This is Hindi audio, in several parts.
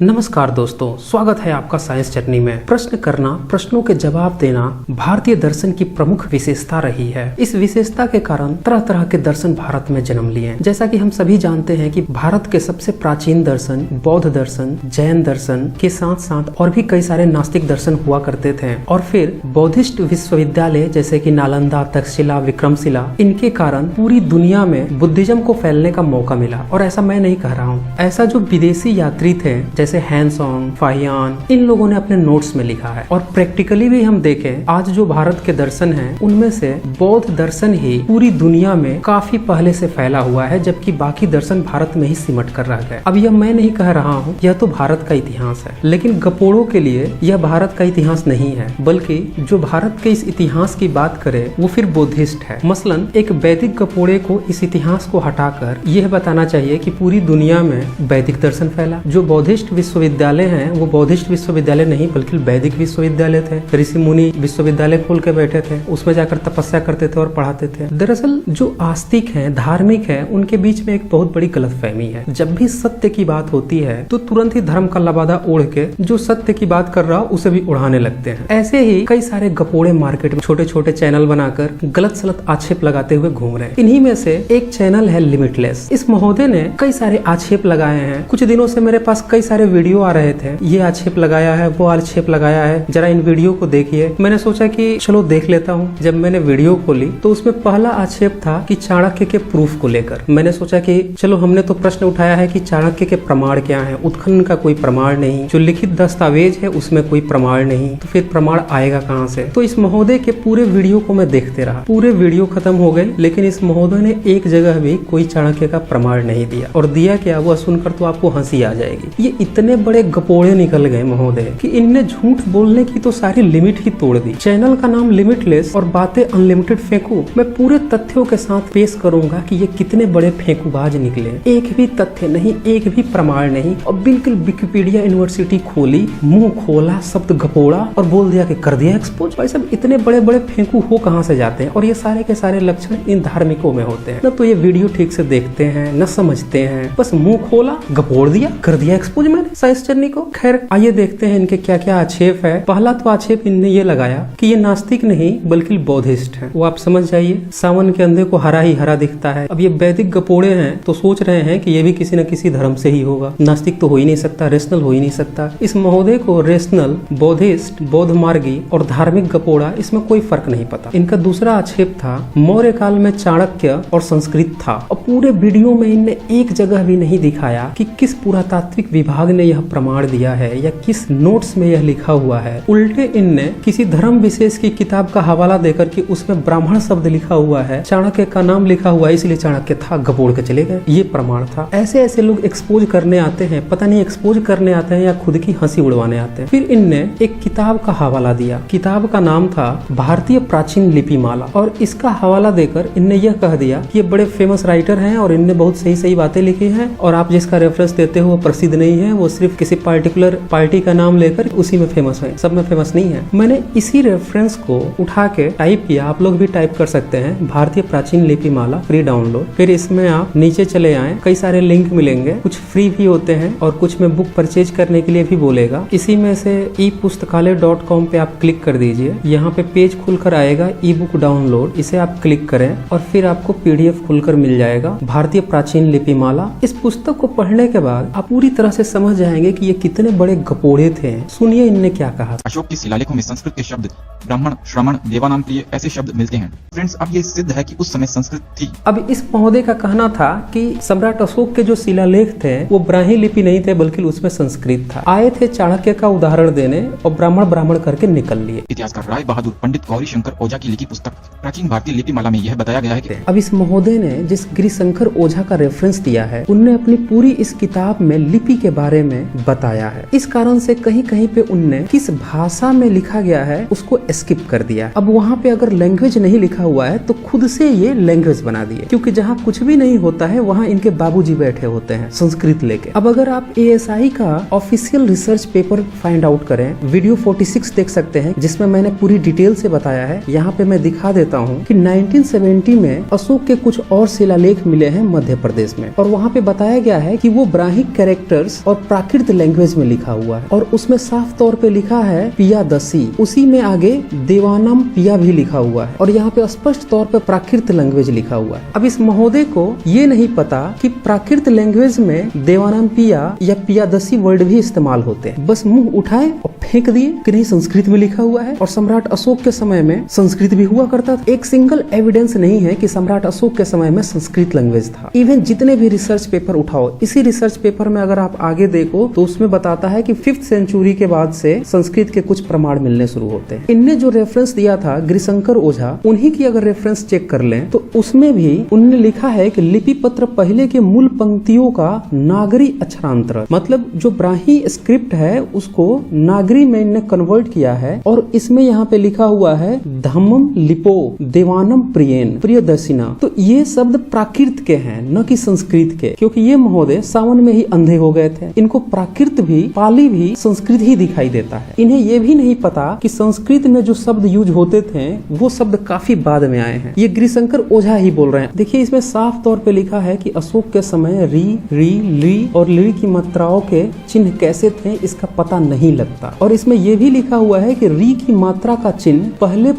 नमस्कार दोस्तों, स्वागत है आपका साइंस जर्नी में। प्रश्न करना, प्रश्नों के जवाब देना भारतीय दर्शन की प्रमुख विशेषता रही है। इस विशेषता के कारण तरह तरह के दर्शन भारत में जन्म लिए। जैसा कि हम सभी जानते हैं कि भारत के सबसे प्राचीन दर्शन बौद्ध दर्शन, जैन दर्शन के साथ साथ और भी कई सारे नास्तिक दर्शन हुआ करते थे। और फिर बौद्धिस्ट विश्वविद्यालय जैसे कि नालंदा, तक्षशिला, विक्रमशिला, इनके कारण पूरी दुनिया में बुद्धिज्म को फैलने का मौका मिला। और ऐसा मैं नहीं कह रहा हूँ, ऐसा जो विदेशी यात्री थे जैसे हैंसोंग, फाहियान, इन लोगों ने अपने नोट्स में लिखा है। और प्रैक्टिकली भी हम देखें, आज जो भारत के दर्शन हैं उनमें से बौद्ध दर्शन ही पूरी दुनिया में काफी पहले से फैला हुआ है, जबकि बाकी दर्शन भारत में ही सिमट कर रह गए। अब यह मैं नहीं कह रहा हूँ, यह तो भारत का इतिहास है, लेकिन गपोड़ों के लिए यह भारत का इतिहास नहीं है, बल्कि जो भारत के इस इतिहास की बात करे वो फिर बौद्धिस्ट है। मसलन एक वैदिक गपोड़े को इस इतिहास को हटाकर यह बताना चाहिए कि पूरी दुनिया में वैदिक दर्शन फैला। जो बौद्धिस्ट विश्वविद्यालय हैं वो बौद्धिस्ट विश्वविद्यालय नहीं बल्कि वैदिक विश्वविद्यालय थे। ऋषि मुनि विश्वविद्यालय खोल के बैठे थे, उसमें जाकर तपस्या करते थे और पढ़ाते थे। दरअसल जो आस्तिक हैं, धार्मिक हैं, उनके बीच में एक बहुत बड़ी गलतफहमी है। जब भी सत्य की बात होती है तो तुरंत ही धर्म का लबादा ओढ़ के जो सत्य की बात कर रहा हो उसे भी उड़ाने लगते हैं। ऐसे ही कई सारे गपोड़े मार्केट में छोटे छोटे चैनल बनाकर गलत सलत आक्षेप लगाते हुए घूम रहे हैं। इन्हीं में से एक चैनल है लिमिटलेस। इस महोदय ने कई सारे आक्षेप लगाए हैं। कुछ दिनों से मेरे पास कई सारे वीडियो आ रहे थे, ये आक्षेप लगाया है, वो आक्षेप लगाया है, जरा इन वीडियो को देखिए। मैंने सोचा कि चलो देख लेता हूँ। जब मैंने वीडियो खोली तो उसमें पहला आक्षेप था कि चाणक्य के प्रूफ को लेकर। मैंने सोचा कि चलो, हमने तो प्रश्न उठाया है कि चाणक्य के प्रमाण क्या है। उत्खनन का कोई प्रमाण नहीं, जो लिखित दस्तावेज है उसमें कोई प्रमाण नहीं, तो फिर प्रमाण आएगा कहाँ से। तो इस महोदय के पूरे वीडियो को मैं देखते रहा। पूरे वीडियो खत्म हो गए, लेकिन इस महोदय ने एक जगह भी कोई चाणक्य का प्रमाण नहीं दिया। और दिया क्या, वो सुनकर तो आपको हंसी आ जाएगी। ये इतने बड़े गपोड़े निकल गए महोदय कि इनने झूठ बोलने की तो सारी लिमिट ही तोड़ दी। चैनल का नाम लिमिटलेस और बातें अनलिमिटेड फेंकू। मैं पूरे तथ्यों के साथ पेश करूंगा कि ये कितने बड़े फेंकूबाज निकले। एक भी तथ्य नहीं, एक भी प्रमाण नहीं, और बिल्कुल विकिपीडिया यूनिवर्सिटी खोली, मुंह खोला, शब्द गपोड़ा और बोल दिया कि कर दिया एक्सपोज। भाई साहब, इतने बड़े बड़े फेंकू हो कहाँ से जाते हैं? और ये सारे के सारे लक्षण इन धार्मिकों में होते हैं। न तो ये वीडियो ठीक से देखते हैं, न समझते हैं, बस मुंह खोला, गपोड़ दिया, कर दिया एक्सपोज मैंने साइंस जर्नी को। खैर, आइए देखते हैं इनके क्या क्या आक्षेप है। पहला तो आक्षेप इनने ये लगाया कि ये नास्तिक नहीं बल्कि बौद्धिस्ट है। वो आप समझ जाइए, सावन के अंधे को हरा ही हरा दिखता है। अब ये वैदिक गपोड़े हैं तो सोच रहे हैं कि ये भी किसी न किसी धर्म से ही होगा। नास्तिक तो हो ही नहीं सकता, रेशनल हो ही नहीं सकता। इस महोदय को रेशनल, बौद्धिस्ट, बौद्ध मार्गी और धार्मिक गपोड़ा, इसमें कोई फर्क नहीं पता। इनका दूसरा आक्षेप था मौर्य काल में चाणक्य और संस्कृत था। और पूरे वीडियो में इनने एक जगह भी नहीं दिखाया कि किस पुरातात्विक विभाग ने यह प्रमाण दिया है या किस नोट्स में यह लिखा हुआ है। उल्टे इनने किसी धर्म विशेष की किताब का हवाला देकर कि उसमें ब्राह्मण शब्द लिखा हुआ है, चाणक्य का नाम लिखा हुआ है, इसलिए चाणक्य था, गपोड़ के चले गए। ये प्रमाण था। ऐसे ऐसे लोग एक्सपोज करने आते हैं, पता नहीं एक्सपोज करने आते हैं या खुद की हंसी उड़वाने आते हैं। फिर इनने एक किताब का हवाला दिया। किताब का नाम था भारतीय प्राचीन लिपिमाला, और इसका हवाला देकर इनने यह कह दिया कि ये बड़े फेमस राइटर हैं और इनने बहुत सही सही बातें लिखी हैं, और आप जिसका रेफरेंस देते हो वो प्रसिद्ध नहीं है, वो सिर्फ किसी पार्टिकुलर पार्टी का नाम लेकर उसी में फेमस है, सब में फेमस नहीं है। मैंने इसी रेफरेंस को उठा के टाइप किया, आप लोग भी टाइप कर सकते हैं, भारतीय प्राचीन लिपिमाला, फ्री डाउनलोड। फिर इसमें आप नीचे चले आए, कई सारे लिंक मिलेंगे, कुछ फ्री भी होते हैं और कुछ में बुक परचेज करने के लिए भी बोलेगा। इसी में से epuस्तकालय.com पे आप क्लिक कर दीजिए। यहाँ पे पेज खुलकर आएगा, ई बुक डाउनलोड, इसे आप क्लिक करें और फिर आपको PDF खुलकर मिल जाएगा, भारतीय प्राचीन लिपिमाला। इस पुस्तक को पढ़ने के बाद आप पूरी तरह से समझ जाएंगे कि ये कितने बड़े गपोड़े थे। सुनिए इनने क्या कहा। अशोक के शिलालेखों में संस्कृत के शब्द ब्राह्मण, श्रमण, देवानाम प्रिय ऐसे शब्द मिलते हैं। फ्रेंड्स, अब ये सिद्ध है कि उस समय संस्कृत थी। अब इस महोदय का कहना था कि सम्राट अशोक के जो शिलालेख थे वो ब्राह्मी लिपि नहीं थे बल्कि उसमें संस्कृत था। आए थे चाणक्य का उदाहरण देने और ब्राह्मण ब्राह्मण करके निकल लिए। इतिहासकार राय बहादुर पंडित गौरी शंकर ओझा की लिखी पुस्तक प्राचीन भारतीय लिपिमाला में यह बताया गया है कि अब इस महोदय ने जिस गिरिशंकर ओझा का रेफरेंस दिया है, उनने अपनी पूरी इस किताब में लिपि के बारे में बताया है। इस कारण से कहीं कहीं पे उनने किस भाषा में लिखा गया है उसको स्किप कर दिया। अब वहाँ पे अगर लैंग्वेज नहीं लिखा हुआ है तो खुद से ये लैंग्वेज बना दिए, क्योंकि जहाँ कुछ भी नहीं होता है वहाँ इनके बाबूजी बैठे होते हैं संस्कृत लेके। अब अगर आप ASI का official research paper find out करें, वीडियो 46 देख सकते हैं जिसमें मैंने पूरी डिटेल से बताया है। यहाँ पे मैं दिखा देता हूँ कि 1970 में अशोक के कुछ और शिलालेख मिले हैं मध्य प्रदेश में, और वहाँ पे बताया गया है कि वो ब्राह्मिक कैरेक्टर्स और प्राकृत लैंग्वेज में लिखा हुआ है और उसमें साफ तौर पे लिखा है पियादसी, उसी में आगे देवानम पिया भी लिखा हुआ है और यहाँ पे स्पष्ट तौर पे प्राकृत लैंग्वेज लिखा हुआ है। अब इस महोदय को ये नहीं पता कि प्राकृत लैंग्वेज में देवानम पिया या पियादसी वर्ड भी इस्तेमाल होते हैं। बस मुंह उठाए और फेंक दिए कि नहीं संस्कृत में लिखा हुआ है और सम्राट अशोक के समय में संस्कृत भी हुआ करता था। एक सिंगल एविडेंस नहीं है कि सम्राट अशोक के समय में संस्कृत लैंग्वेज था। इवन जितने भी रिसर्च पेपर उठाओ, इसी रिसर्च पेपर में अगर आप आगे देखो तो उसमें बताता है कि 5th सेंचुरी के बाद से संस्कृत के कुछ प्रमाण मिलने शुरू होते हैं। इनने जो रेफरेंस दिया था गिरिशंकर ओझा, उन्हीं की अगर रेफरेंस चेक कर लें तो उसमें भी उन्होंने लिखा है कि लिपि पत्र पहले के मूल पंक्तियों का नागरी अक्षरांतर, मतलब जो ब्राह्मी स्क्रिप्ट है उसको नागरी में इन्हें कन्वर्ट किया है और इसमें यहाँ पे लिखा हुआ है धम्मम लिपो देवानम प्रियेन प्रियदर्शिना। तो ये शब्द प्राकृत के हैं न कि संस्कृत के, क्योंकि ये महोदय सावन में ही अंधे हो गए थे। इनको प्राकृत भी पाली भी संस्कृत ही दिखाई देता है। इन्हें ये भी नहीं पता कि संस्कृत में जो शब्द यूज होते थे वो शब्द काफी बाद में आए हैं। ये गिरिशंकर ओझा ही बोल रहे हैं। देखिए इसमें साफ तौर पे लिखा है कि अशोक के समय री री ली और ली की मात्राओं के चिन्ह कैसे थे इसका पता नहीं लगता। और इसमें यह भी लिखा हुआ है कि री की मात्रा का चिन्ह पहले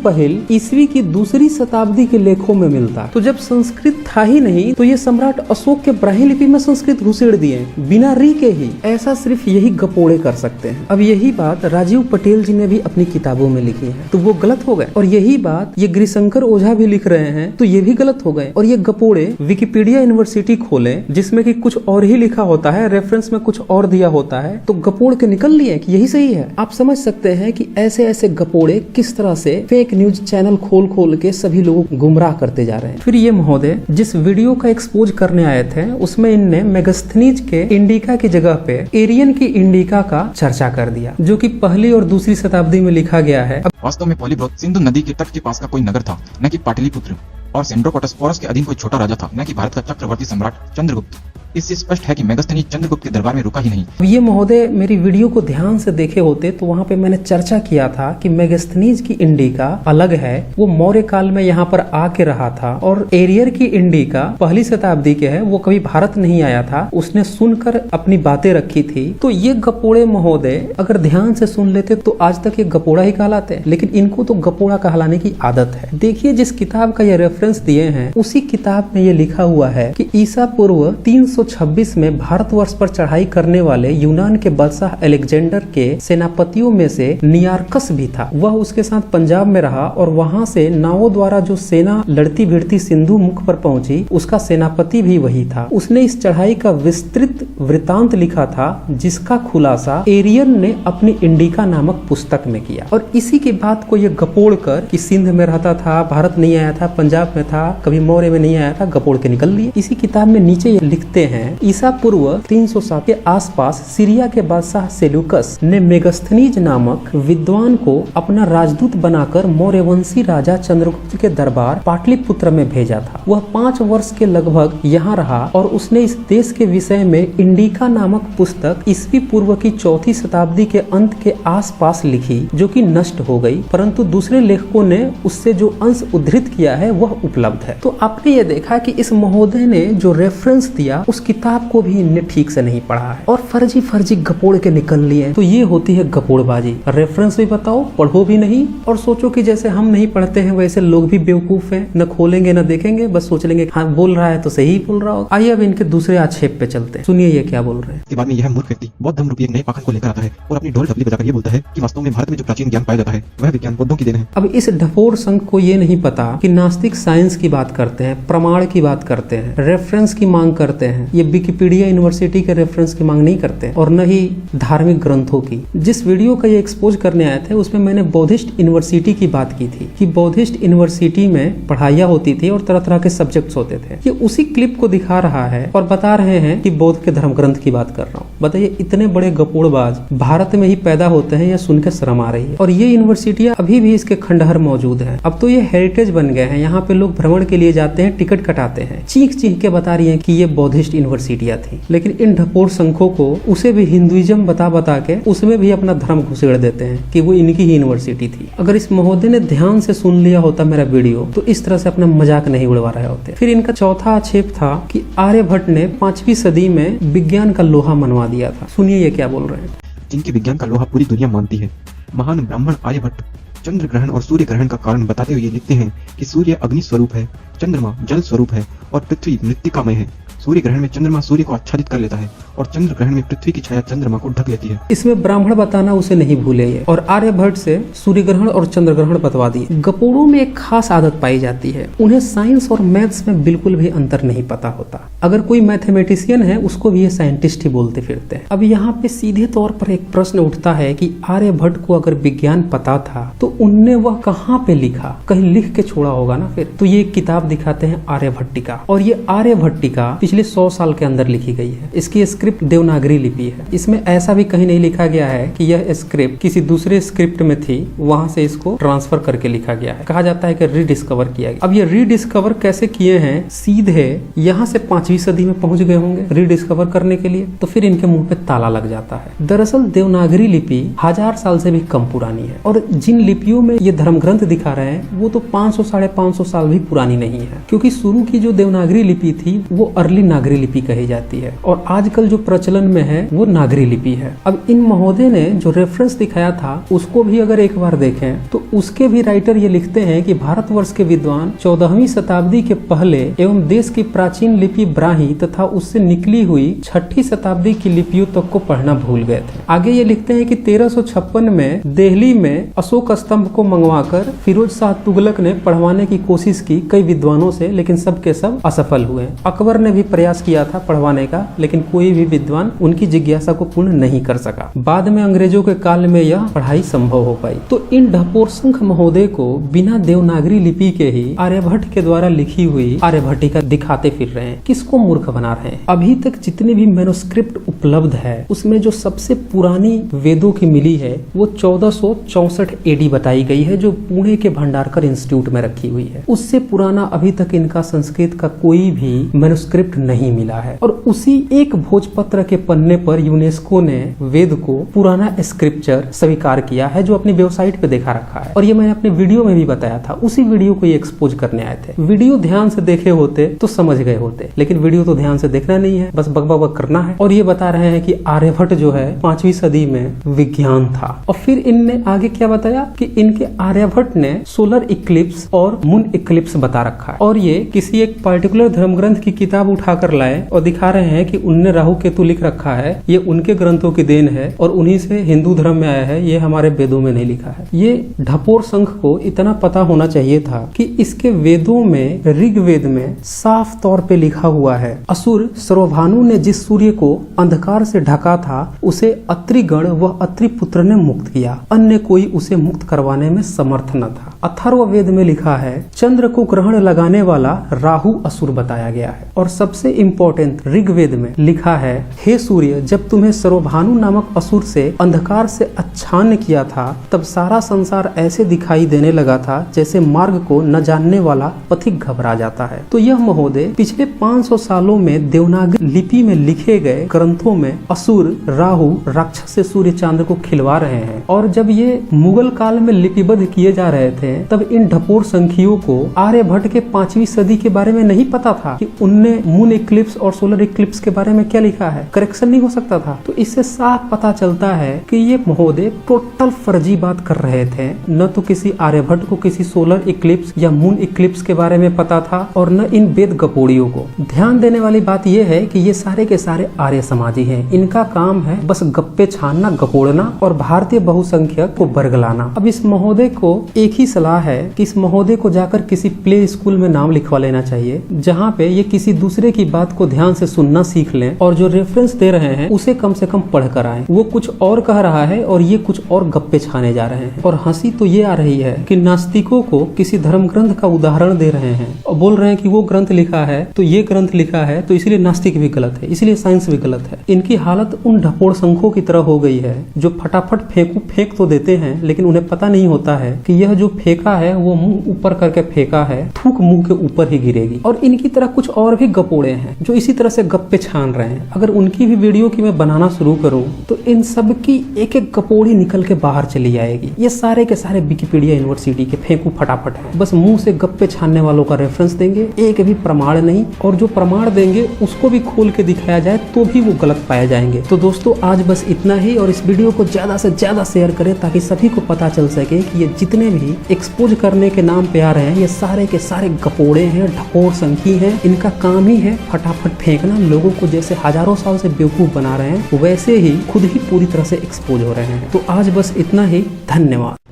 ईस्वी की 2री शताब्दी के लेखों में मिलता। तो जब संस्कृत था ही नहीं तो ये सम्राट अशोक के ब्राह्मी लिपि में संस्कृत घुसेड़ दिए बिना री के ही। ऐसा सिर्फ यही गपोड़े कर सकते हैं। अब यही बात राजीव पटेल जी ने भी अपनी किताबों में लिखी है तो वो गलत हो गए, और यही बात ये गिरिशंकर ओझा भी लिख रहे हैं तो ये भी गलत हो गए। और ये गपोड़े विकिपीडिया यूनिवर्सिटी खोले जिसमें कि कुछ और ही लिखा होता है, रेफरेंस में कुछ और दिया होता है, तो गपोड़ के निकल लिए कि यही सही है। आप समझ सकते हैं कि ऐसे ऐसे गपोड़े किस तरह से फेक न्यूज चैनल खोल के सभी लोगों को गुमराह करते जा रहे हैं। फिर ये महोदय जिस वीडियो का एक्सपोज करने आए थे उसमें इनने मेगास्थनीज के इंडिका की जगह पे एरियन की इंडिका का चर्चा कर दिया, जो कि 1ली और 2री शताब्दी में लिखा गया है। वास्तव में पॉलीब्रोथ सिंधु नदी के तट के पास का कोई नगर था, न कि पाटलिपुत्र, और सेंड्रोकोटस पोरस के अधीन कोई छोटा राजा था, न कि भारत का चक्रवर्ती सम्राट चंद्रगुप्त। इससे स्पष्ट है कि मेगास्थनी चंद्रगुप्त के दरबार में रुका ही नहीं। ये महोदय मेरी वीडियो को ध्यान से देखे होते तो वहाँ पे मैंने चर्चा किया था कि मेगास्थनीज की इंडिका अलग है, वो मौर्य काल में यहाँ पर आके रहा था, और एरियर की इंडिका 1ली शताब्दी के है, वो कभी भारत नहीं आया था, उसने सुनकर अपनी बातें रखी थी। तो ये गपोड़े महोदय अगर ध्यान से सुन लेते तो आज तक ये गपोड़ा ही कहलाते, लेकिन इनको तो गपोड़ा कहलाने की आदत है। देखिए जिस किताब का ये रेफरेंस दिए हैं उसी किताब में ये लिखा हुआ है कि ईसा पूर्व 326 में भारतवर्ष पर चढ़ाई करने वाले यूनान के बादशाह अलेक्जेंडर के सेनापतियों में से नियार्कस भी था। वह उसके साथ पंजाब में रहा और वहां से नावों द्वारा जो सेना लड़ती भिड़ती सिंधु मुख पर पहुंची उसका सेनापति भी वही था। उसने इस चढ़ाई का विस्तृत वृतांत लिखा था जिसका खुलासा एरियन ने अपनी इंडिका नामक पुस्तक में किया। और इसी की बात को ये गपोड़ कर कि सिंध में रहता था, भारत नहीं आया था, पंजाब में था, कभी मौर्य में नहीं आया था, गपोड़ के निकल लिए। इसी किताब में नीचे ये लिखते हैं ईसा पूर्व 307 के आसपास सीरिया के बादशाह सेल्यूकस ने मेगास्थनीज नामक विद्वान को अपना राजदूत बनाकर मौर्यवंशी राजा चंद्रगुप्त के दरबार पाटलिपुत्र में भेजा था। वह 5 वर्ष के लगभग यहाँ रहा और उसने इस देश के विषय में इंडिका नामक पुस्तक ईस्वी पूर्व की 4ठी शताब्दी के अंत के आसपास लिखी, जो कि नष्ट हो गई, परंतु दूसरे लेखकों ने उससे जो अंश उद्धृत किया है वह उपलब्ध है। तो आपने ये देखा कि इस महोदय ने जो रेफरेंस दिया उस किताब को भी इनने ठीक से नहीं पढ़ा है और फर्जी गपोड़ के निकल लिए। तो ये होती है गपोड़बाजी। रेफरेंस भी बताओ, पढ़ो भी नहीं और सोचो कि जैसे हम नहीं पढ़ते हैं वैसे लोग भी बेवकूफ हैं, न खोलेंगे न देखेंगे, बस सोच लेंगे हाँ बोल रहा है तो सही बोल रहा हो। आइए अब इनके दूसरे आक्षेप पे चलते हैं, सुनिए ये क्या बोल रहे हैं। इसके बाद में यह मूर्ख व्यक्ति बौद्ध धर्म रूपी एक नए पाखंड को लेकर आता है और अपनी ढोल डबली बजाकर ये बोलता है कि वास्तव में भारत में जो प्राचीन ज्ञान पाया जाता है वह विज्ञान बौद्धों की देन है। अब इस ढफोर संघ को ये नहीं पता कि नास्तिक साइंस की बात करते हैं, प्रमाण की बात करते हैं, रेफरेंस की मांग करते हैं। ये विकिपीडिया यूनिवर्सिटी के रेफरेंस की मांग नहीं करते और न ही धार्मिक ग्रंथों की। जिस वीडियो का ये एक्सपोज करने आए थे उसमें मैंने बौद्धिस्ट यूनिवर्सिटी की बात की थी कि बौद्धिस्ट यूनिवर्सिटी में पढ़ाइयाँ होती थी और तरह तरह के सब्जेक्ट्स होते थे। ये उसी क्लिप को दिखा रहा है और बता रहे हैं कि बौद्ध के धर्म ग्रंथ की बात कर रहा हूँ। बताइए इतने बड़े गपोड़बाज भारत में ही पैदा होते हैं, या सुन के शर्म आ रही है। और ये यूनिवर्सिटियां अभी भी इसके खंडहर मौजूद है। अब तो ये हेरिटेज बन गए हैं, यहाँ पे लोग भ्रमण के लिए जाते हैं, टिकट कटाते हैं, चीख के बता रही है कि ये बौद्धिस्ट यूनिवर्सिटियां थी, लेकिन इन ढपोर संघों को उसे भी हिंदुइज्म बता बता के उसमें भी अपना धर्म घुसेड़ देते हैं कि वो इनकी ही यूनिवर्सिटी थी। अगर इस महोदय ने ध्यान से सुन लिया होता मेरा वीडियो तो इस तरह से अपना मजाक नहीं उड़वा रहे होते। फिर इनका चौथा आक्षेप था कि आर्यभट्ट ने 5वीं सदी में विज्ञान का लोहा मनवा दिया था। सुनिए ये क्या बोल रहे हैं। जिनके विज्ञान का लोहा पूरी दुनिया मानती है, महान ब्राह्मण आर्यभट्ट चंद्र ग्रहण और सूर्य ग्रहण का कारण बताते हुए लिखते हैं कि सूर्य अग्नि स्वरूप है, चंद्रमा जल स्वरूप है और पृथ्वी मृत्तिकामय है। सूर्य ग्रहण में चंद्रमा सूर्य को आच्छादित कर लेता है और चंद्र ग्रहण में पृथ्वी की छाया चंद्रमा को ढक लेती है। इसमें ब्राह्मण बताना उसे नहीं भूले ये, और आर्यभट्ट से सूर्य ग्रहण और चंद्र ग्रहण बतवा दिए। गपोड़ों में एक खास आदत पाई जाती है, उन्हें साइंस और मैथ्स में बिल्कुल भी अंतर नहीं पता होता। अगर कोई मैथमेटिशियन है उसको भी ये साइंटिस्ट ही बोलते फिरते हैं। अब यहाँ पे सीधे तौर पर एक प्रश्न उठता है कि आर्यभट्ट को अगर विज्ञान पता था तो उनने वह कहाँ पे लिखा, कहीं लिख के छोड़ा होगा ना। फिर तो ये एक किताब दिखाते हैं आर्यभट्टिका, और ये आर्यभट्टिका पिछले 100 साल के अंदर लिखी गई है। इसकी स्क्रिप्ट देवनागरी लिपि है। इसमें ऐसा भी कहीं नहीं लिखा गया है कि यह स्क्रिप्ट किसी दूसरे स्क्रिप्ट में थी, वहां से इसको ट्रांसफर करके लिखा गया है। कहा जाता है कि रीडिस्कवर किया गया। अब ये रीडिस्कवर कैसे किए हैं, सीधे यहाँ से 5वीं सदी में पहुंच गए होंगे रीडिस्कवर करने के लिए, तो फिर इनके मुंह पे ताला लग जाता है। दरअसल देवनागरी लिपि 1000 साल से भी कम पुरानी है, और जिन लिपियों में ये धर्म ग्रंथ दिखा रहे हैं वो तो 500-550 साल भी पुरानी नहीं है, क्योंकि शुरू की जो देवनागरी लिपि थी वो अर्ली नागरी लिपि कही जाती है, और आजकल जो प्रचलन में है वो नागरी लिपि है। अब इन महोदय ने जो रेफरेंस दिखाया था उसको भी अगर एक बार देखें तो उसके भी राइटर ये लिखते हैं कि भारतवर्ष के विद्वान 14वीं शताब्दी के पहले एवं देश की प्राचीन लिपि ब्राही तथा उससे निकली हुई 6ठी शताब्दी की लिपियों तक को पढ़ना भूल गए थे। आगे ये लिखते हैं कि 1356 में दिल्ली में अशोक स्तंभ को मंगवाकर फिरोज शाह तुगलक ने पढ़वाने की कोशिश की कई विद्वानों से, लेकिन सब के सब असफल हुए। अकबर ने भी प्रयास किया था पढ़वाने का, लेकिन कोई भी विद्वान उनकी जिज्ञासा को पूर्ण नहीं कर सका। बाद में अंग्रेजों के काल में यह पढ़ाई संभव हो पाई। तो इन ढपोर संघ महोदय को बिना देवनागरी लिपि के ही आर्यभट्ट के द्वारा लिखी हुई आर्यभट्टिका दिखाते फिर रहे हैं। किसको मूर्ख बना रहे हैं। अभी तक जितनी भी मैन्युस्क्रिप्ट उपलब्ध है उसमें जो सबसे पुरानी वेदों की मिली है वो 1464 एडी बताई गई है, जो पुणे के भंडारकर इंस्टीट्यूट में रखी हुई है। उससे पुराना अभी तक इनका संस्कृत का कोई भी मैन्युस्क्रिप्ट नहीं मिला है। और उसी एक भोजपत्र के पन्ने पर यूनेस्को ने वेद को पुराना स्क्रिप्चर स्वीकार किया है, जो अपनी वेबसाइट पे देखा रखा है। और ये मैंने अपने वीडियो में भी बताया था, उसी वीडियो को ये एक्सपोज करने आए थे। वीडियो ध्यान से देखे होते तो समझ गए होते, लेकिन वीडियो तो ध्यान से देखना नहीं है, बस बक करना है। और ये बता रहे हैं कि आर्यभट्ट जो है 5वीं सदी में विज्ञान था। और फिर इनने आगे क्या बताया कि इनके आर्यभट्ट ने सोलर इक्लिप्स और मून इक्लिप्स बता रखा है। और ये किसी एक पार्टिकुलर धर्म ग्रंथ की किताब उठाकर लाए और दिखा रहे हैं कि उनने राहु केतु लिख रखा है, ये उनके ग्रंथों की देन है और उन्हीं से हिंदू धर्म में आया है, ये हमारे वेदों में नहीं लिखा है। ये ढपोर संघ को इतना पता होना चाहिए था कि इसके वेदों में, ऋग्वेद में साफ तौर पे लिखा हुआ है, असुर सर्वभानु ने जिस सूर्य को अंधकार से ढका था उसे अत्रिगण व अत्रिपुत्र ने मुक्त किया, अन्य कोई उसे मुक्त करवाने में समर्थ न था। अथर्ववेद में लिखा है चंद्र को ग्रहण लगाने वाला राहु असुर बताया गया है। और सबसे इम्पोर्टेंट ऋग्वेद में लिखा है, हे सूर्य, जब तुम्हें सर्वभानु नामक असुर से अंधकार से आच्छादन किया था तब सारा संसार ऐसे दिखाई देने लगा था जैसे मार्ग को न जानने वाला पथिक घबरा जाता है। तो यह महोदय पिछले 500 सालों में देवनागरी लिपि में लिखे गए ग्रंथों में असुर, राहु, राक्षस से सूर्य चांद्र को खिलवा रहे हैं। और जब ये मुगल काल में लिपिबद्ध किए जा रहे थे तब इन ढपोर संखियों को आर्यभट्ट के 5वीं सदी के बारे में नहीं पता था कि उनने मून इक्लिप्स और सोलर इक्लिप्स के बारे में क्या लिखा है, करेक्शन नहीं हो सकता था। तो इससे साफ पता चलता है कि ये महोदय टोटल फर्जी बात कर रहे थे। न तो किसी आर्यभट्ट को किसी सोलर इक्लिप्स या मून इक्लिप्स के बारे में पता था और न इन वेद गपोड़ियों को। ध्यान देने वाली बात यह है कि ये सारे के सारे आर्य समाजी हैं। इनका काम है बस गप्पे छानना, गपोड़ना और भारतीय बहुसंख्यक को बरगलाना। अब इस महोदय को एक ही सलाह है कि इस महोदय को जाकर किसी प्ले स्कूल में नाम लिखवा लेना चाहिए, जहाँ पे ये किसी दूसरे की बात को ध्यान से सुनना सीख लें और जो रेफरेंस दे रहे हैं उसे कम से कम पढ़ कर आए। वो कुछ और कह रहा है और ये कुछ और गप्पे छाने जा रहे हैं। और हंसी तो ये आ रही है कि नास्तिकों को किसी धर्म ग्रंथ का उदाहरण दे रहे हैं और बोल रहे हैं कि वो ग्रंथ लिखा है तो ये ग्रंथ लिखा है तो इसलिए नास्तिक भी गलत है, इसलिए साइंस भी गलत है। इनकी हालत उन ढपोड़ संखों की तरह हो गई है जो फटाफट फेंक तो देते हैं, लेकिन उन्हें पता नहीं होता है कि यह जो फेंका है वो मुंह ऊपर करके फेंका है, थूक मुंह के ऊपर ही गिरेगी। और इनकी तरह कुछ और भी गपोड़े गपोड़े हैं जो इसी तरह से गप्पे छान रहे हैं, अगर उनकी भी वीडियो की मैं बनाना शुरू करूं तो इन सब की एक एक गपोड़ी निकल के बाहर चली आएगी। ये सारे के सारे विकिपीडिया यूनिवर्सिटी के फेंकू फटाफट हैं, बस मुंह से गप्पे छानने वालों का रेफरेंस देंगे, एक भी प्रमाण नहीं, और जो प्रमाण देंगे उसको भी खोल के दिखाया जाए तो भी वो गलत पाए जाएंगे। तो दोस्तों आज बस इतना ही, और इस वीडियो को ज्यादा से ज्यादा शेयर करें ताकि सभी को पता चल सके कि ये जितने भी एक्सपोज करने के नाम पे आ रहे हैं ये सारे के सारे गपोड़े हैं, ढकोर संखी हैं। इनका काम ही है फटाफट फेंकना, लोगों को जैसे हजारों साल से बेवकूफ बना रहे हैं वैसे ही खुद ही पूरी तरह से एक्सपोज हो रहे हैं। तो आज बस इतना ही, धन्यवाद।